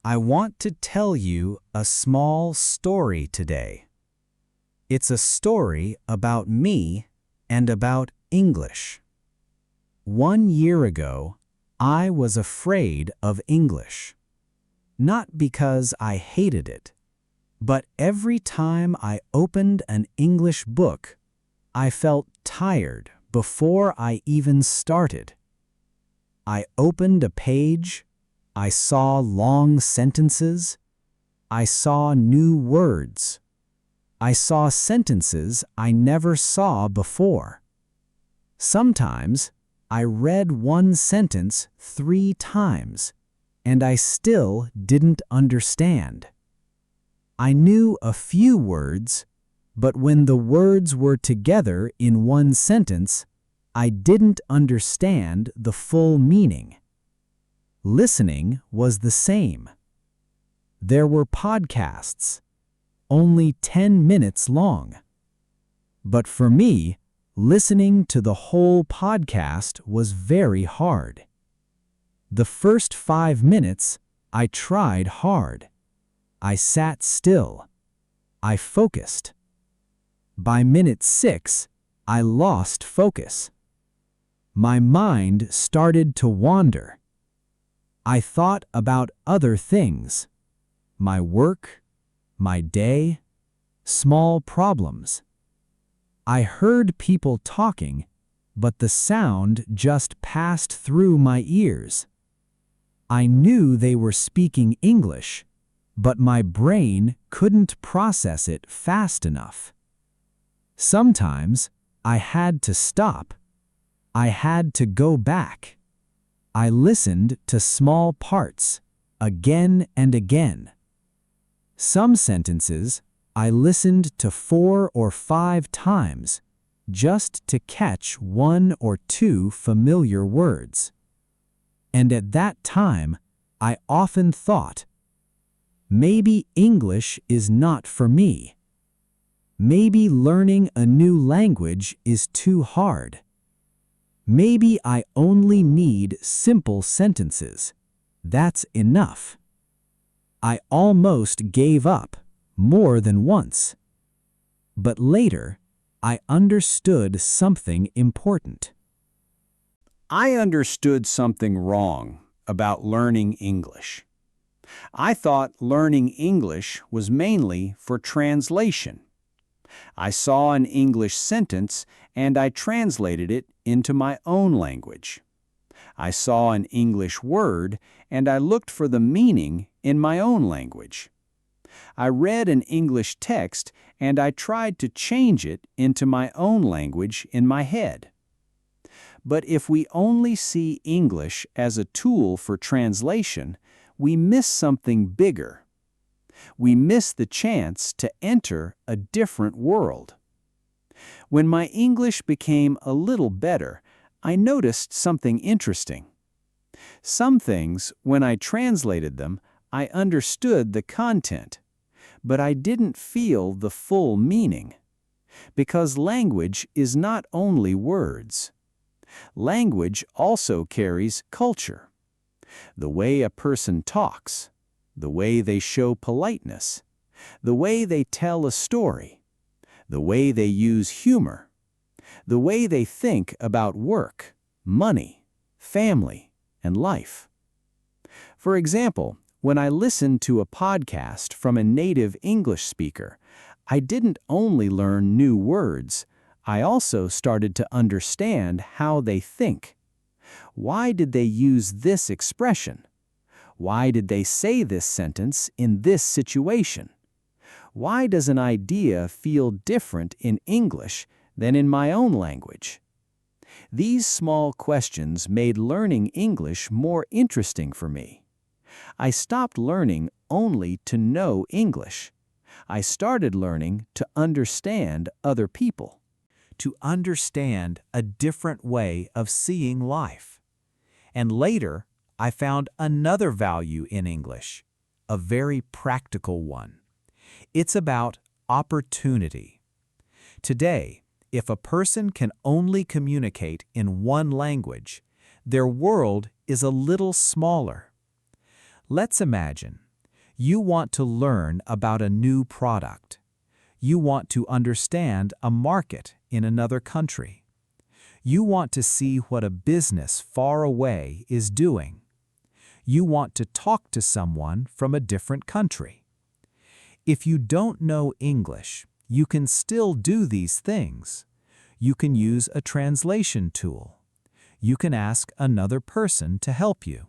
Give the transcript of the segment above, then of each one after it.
I want to tell you a small story today. It's a story about me and about English. 1 year ago, I was afraid of English. Not because I hated it, but every time I opened an English book, I felt tired before I even started. I opened a page, I saw long sentences, I saw new words. I saw sentences I never saw before. Sometimes I read one sentence 3 times, and I still didn't understand. I knew a few words, but when the words were together in one sentence, I didn't understand the full meaning. Listening was the same. There were podcasts, only 10 minutes long. But for me, listening to the whole podcast was very hard. The first 5 minutes, I tried hard. I sat still. I focused. By minute 6, I lost focus. My mind started to wander. I thought about other things, my work, my day, small problems. I heard people talking, but the sound just passed through my ears. I knew they were speaking English, but my brain couldn't process it fast enough. Sometimes I had to stop. I had to go back. I listened to small parts, again and again. Some sentences I listened to 4 or 5 times, just to catch 1 or 2 familiar words. And at that time, I often thought, maybe English is not for me. Maybe learning a new language is too hard. Maybe I only need simple sentences. That's enough. I almost gave up, more than once. But later, I understood something important. I understood something wrong about learning English. I thought learning English was mainly for translation. I saw an English sentence and I translated it into my own language. I saw an English word and I looked for the meaning in my own language. I read an English text and I tried to change it into my own language in my head. But if we only see English as a tool for translation, we miss something bigger. We miss the chance to enter a different world. When my English became a little better, I noticed something interesting. Some things, when I translated them, I understood the content, but I didn't feel the full meaning. Because language is not only words. Language also carries culture. The way a person talks, the way they show politeness, the way they tell a story, the way they use humor, the way they think about work, money, family, and life. For example, when I listened to a podcast from a native English speaker, I didn't only learn new words, I also started to understand how they think. Why did they use this expression? Why did they say this sentence in this situation? Why does an idea feel different in English than in my own language? These small questions made learning English more interesting for me. I stopped learning only to know English. I started learning to understand other people, to understand a different way of seeing life. And later, I found another value in English, a very practical one. It's about opportunity. Today, if a person can only communicate in one language, their world is a little smaller. Let's imagine You want to learn about a new product. You want to understand a market in another country. You want to see what a business far away is doing. You want to talk to someone from a different country. If you don't know English, you can still do these things. You can use a translation tool. You can ask another person to help you.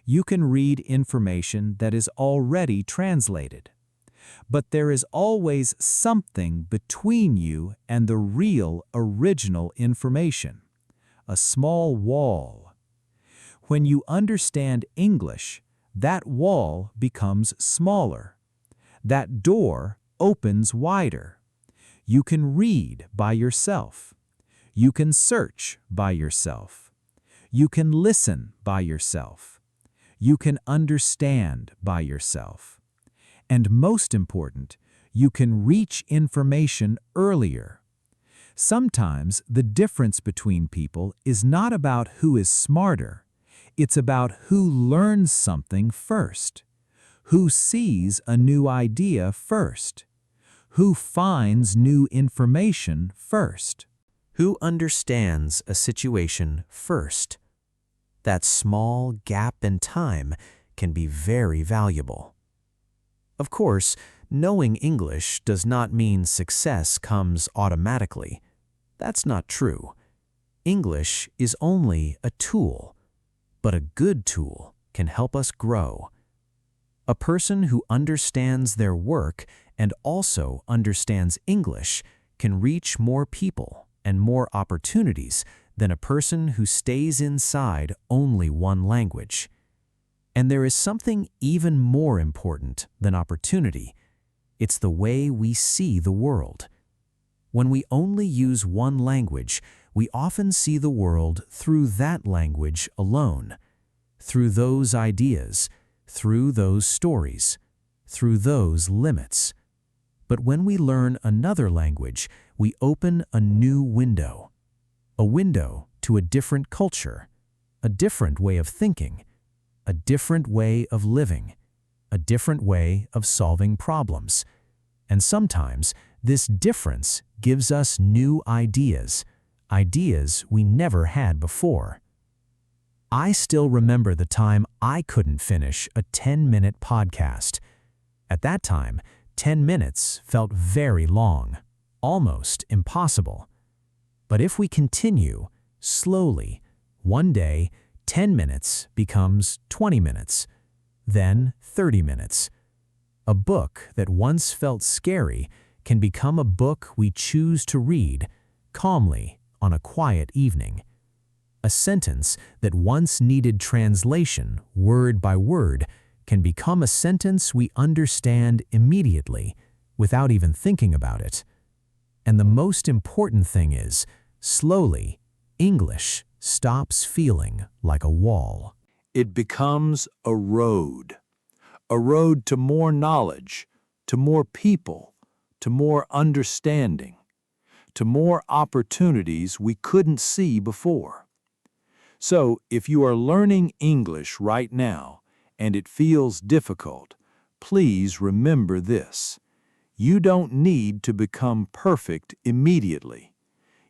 You can read information that is already translated. But there is always something between you and the real, original information. A small wall. When you understand English, that wall becomes smaller. That door opens wider. You can read by yourself. You can search by yourself. You can listen by yourself. You can understand by yourself. And most important, you can reach information earlier. Sometimes the difference between people is not about who is smarter. It's about who learns something first, who sees a new idea first, who finds new information first, who understands a situation first. That small gap in time can be very valuable. Of course, knowing English does not mean success comes automatically. That's not true. English is only a tool, but a good tool can help us grow. A person who understands their work and also understands English can reach more people and more opportunities than a person who stays inside only one language. And there is something even more important than opportunity. It's the way we see the world. When we only use one language, we often see the world through that language alone, through those ideas, through those stories, through those limits. But when we learn another language, we open a new window, a window to a different culture, a different way of thinking, a different way of living, a different way of solving problems. And sometimes this difference gives us new ideas, ideas we never had before. I still remember the time I couldn't finish a 10-minute podcast. At that time, 10 minutes felt very long, almost impossible. But if we continue, slowly, one day, 10 minutes becomes 20 minutes, then 30 minutes. A book that once felt scary can become a book we choose to read calmly on a quiet evening. A sentence that once needed translation word by word can become a sentence we understand immediately without even thinking about it. And the most important thing is, slowly, English stops feeling like a wall. It becomes a road to more knowledge, to more people, to more understanding, to more opportunities we couldn't see before. So, if you are learning English right now and it feels difficult, please remember this. You don't need to become perfect immediately.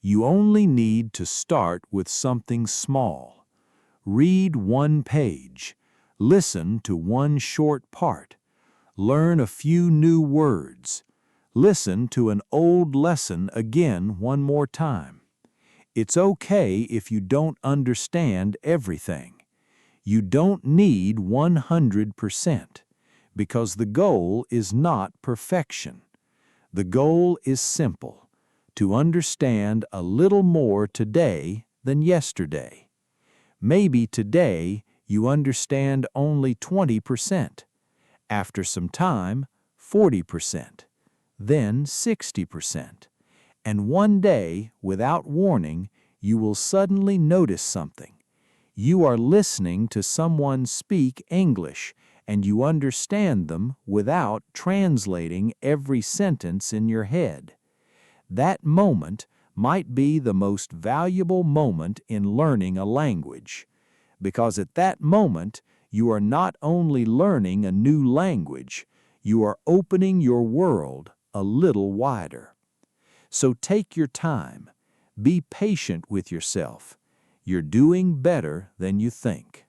You only need to start with something small. Read one page. Listen to one short part. Learn a few new words. Listen to an old lesson again one more time. It's okay if you don't understand everything. You don't need 100%, because the goal is not perfection. The goal is simple: to understand a little more today than yesterday. Maybe today you understand only 20%. After some time, 40%, then 60%. And one day, without warning, you will suddenly notice something. You are listening to someone speak English, and you understand them without translating every sentence in your head. That moment might be the most valuable moment in learning a language, because at that moment You are not only learning a new language, you are opening your world a little wider. So take your time. Be patient with yourself. You're doing better than you think.